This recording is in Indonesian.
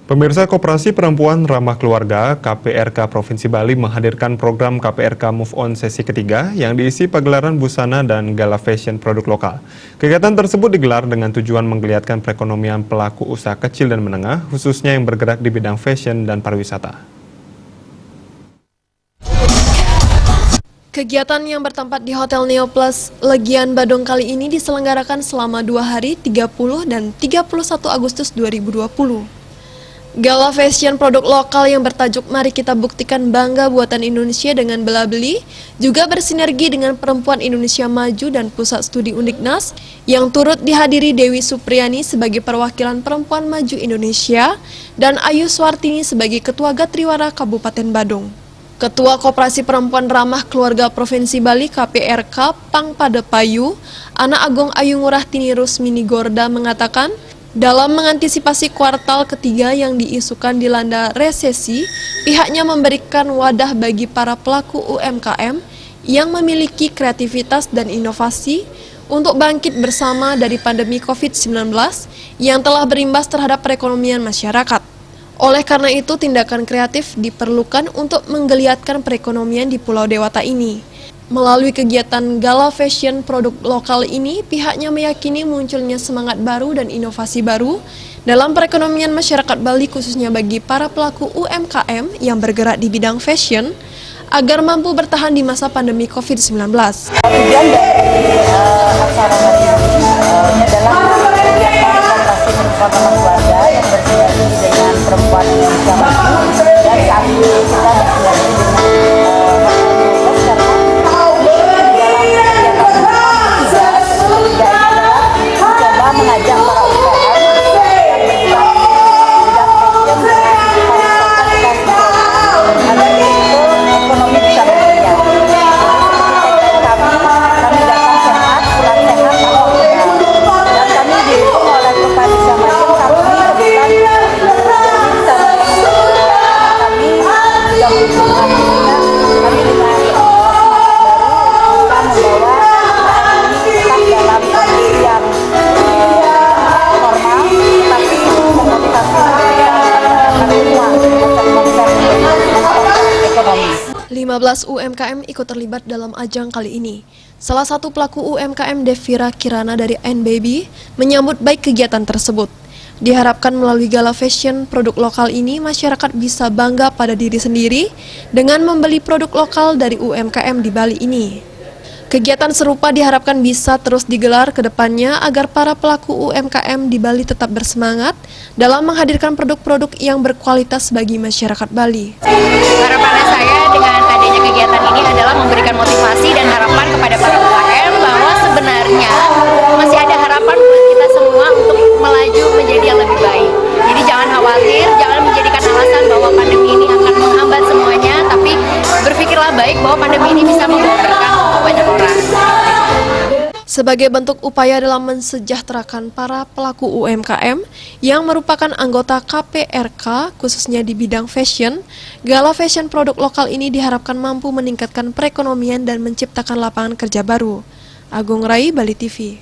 Pemirsa, Koperasi Perempuan Ramah Keluarga KPRK Provinsi Bali menghadirkan program KPRK Move On sesi ketiga yang diisi pagelaran busana dan gala fashion produk lokal. Kegiatan tersebut digelar dengan tujuan menggeliatkan perekonomian pelaku usaha kecil dan menengah, khususnya yang bergerak di bidang fashion dan pariwisata. Kegiatan yang bertempat di Hotel Neoplus Legian Badung kali ini diselenggarakan selama 2 hari 30 dan 31 Agustus 2020. Gala fashion produk lokal yang bertajuk Mari Kita Buktikan Bangga Buatan Indonesia dengan Bela Beli juga bersinergi dengan Perempuan Indonesia Maju dan Pusat Studi Undiknas yang turut dihadiri Dewi Supriyani sebagai perwakilan Perempuan Maju Indonesia dan Ayu Swartini sebagai Ketua Gatriwara Kabupaten Badung. Ketua Koperasi Perempuan Ramah Keluarga Provinsi Bali KPRK Pang Padepayu, Ana Agong Ayu Ngurah Tini Rusmini Gorda mengatakan, dalam mengantisipasi kuartal ketiga yang diisukan dilanda resesi, pihaknya memberikan wadah bagi para pelaku UMKM yang memiliki kreativitas dan inovasi untuk bangkit bersama dari pandemi COVID-19 yang telah berimbas terhadap perekonomian masyarakat. Oleh karena itu, tindakan kreatif diperlukan untuk menggeliatkan perekonomian di Pulau Dewata ini. Melalui kegiatan Gala Fashion produk lokal ini, pihaknya meyakini munculnya semangat baru dan inovasi baru dalam perekonomian masyarakat Bali, khususnya bagi para pelaku UMKM yang bergerak di bidang fashion, agar mampu bertahan di masa pandemi COVID-19. Tujuan dari acara hari ini adalah kegiatan koperasi perempuan ramah keluarga yang bersinergi dengan Perempuan Indonesia Maju dan saat ini kita bersinergi dengan mengajak para UMKM yang bergerak di bidang fashion dan pariwisata agar itu ekonomi bisa berkembang. Kami datang sehat, pulang sehat, dan kami didukung oleh Perempuan Indonesia Maju. Kami kebetulan kami juga menghubungkan kami dengan semangat baru bisa membawa ini tetap dalam kondisi yang normal, tapi memotivasi ekonomi. 15 UMKM ikut terlibat dalam ajang kali ini. Salah satu pelaku UMKM Devira Kirana dari NBB menyambut baik kegiatan tersebut. Diharapkan melalui Gala Fashion produk lokal ini, masyarakat bisa bangga pada diri sendiri dengan membeli produk lokal dari UMKM di Bali ini. Kegiatan serupa diharapkan bisa terus digelar ke depannya agar para pelaku UMKM di Bali tetap bersemangat dalam menghadirkan produk-produk yang berkualitas bagi masyarakat Bali. Harapan saya dengan adanya kegiatan ini adalah memberikan motivasi dan harapan kepada para UMKM bahwa sebenarnya masih ada harapan buat kita semua untuk melaju menjadi yang lebih baik. Jadi jangan khawatir, jangan menjadikan alasan bahwa pandemi ini akan menghambat semuanya, tapi berpikirlah baik bahwa pandemi ini bisa membawa berkah untuk banyak orang. Sebagai bentuk upaya dalam mensejahterakan para pelaku UMKM yang merupakan anggota KPRK khususnya di bidang fashion, Gala Fashion produk lokal ini diharapkan mampu meningkatkan perekonomian dan menciptakan lapangan kerja baru. Agung Rai, Bali TV.